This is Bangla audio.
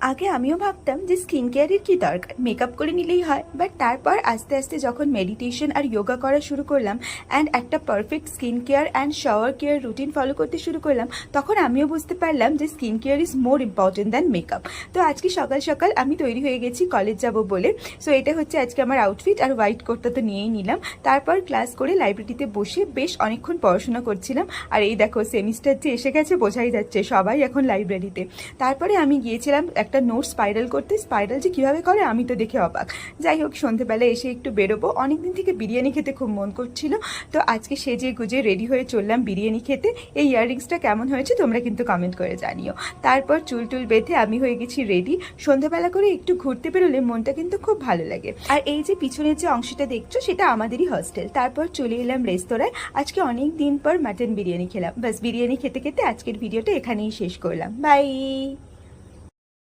আগে আমিও ভাবতাম যে স্কিন কেয়ারের কি দরকার, মেকআপ করে নিলেই হয়। বাট তারপর আস্তে আস্তে যখন মেডিটেশন আর যোগা করা শুরু করলাম অ্যান্ড একটা perfect skin care and shower care routine follow করতে শুরু করলাম, তখন আমিও বুঝতে পারলাম যে skin care is more important than makeup. তো আজকে সকাল সকাল আমি তৈরি হয়ে গেছি কলেজ যাব বলে। সো এটা হচ্ছে আজকে আমার আউটফিট, আর হোয়াইট কোটটা তো নিয়েই নিলাম। তারপর ক্লাস করে লাইব্রেরিতে বসে বেশ অনেকক্ষণ পড়াশোনা করছিলাম। আর এই দেখো সেমিস্টার যে এসে গেছে বোঝাই যাচ্ছে, সবাই এখন লাইব্রেরিতে। তারপরে আমি গিয়েছিলাম একটা নোট স্পাইরাল করতে। স্পাইরাল যে কীভাবে করে আমি তো দেখে অবাক। যাই হোক, সন্ধেবেলায় এসে একটু বেরোবো, অনেকদিন থেকে বিরিয়ানি খেতে খুব মন করছিল। তো আজকে সেজে গুজে রেডি হয়ে চললাম বিরিয়ানি খেতে। এই ইয়াররিংসটা কেমন হয়েছে তোমরা কিন্তু কমেন্ট করে জানিও। তারপর চুল টুল বেঁধে আমি হয়ে গেছি রেডি। সন্ধ্যাবেলা করে একটু ঘুরতে বেরোলে মনটা কিন্তু খুব ভালো লাগে। আর এই যে পিছনের যে অংশটা দেখছো সেটা আমাদেরই হস্টেল। তারপর চলে এলাম রেস্তোরাঁয়। আজকে অনেক দিন পর মাটন বিরিয়ানি খেলাম। বাস বিরিয়ানি খেতে খেতে আজকের ভিডিওটা এখানেই শেষ করলাম। বাই।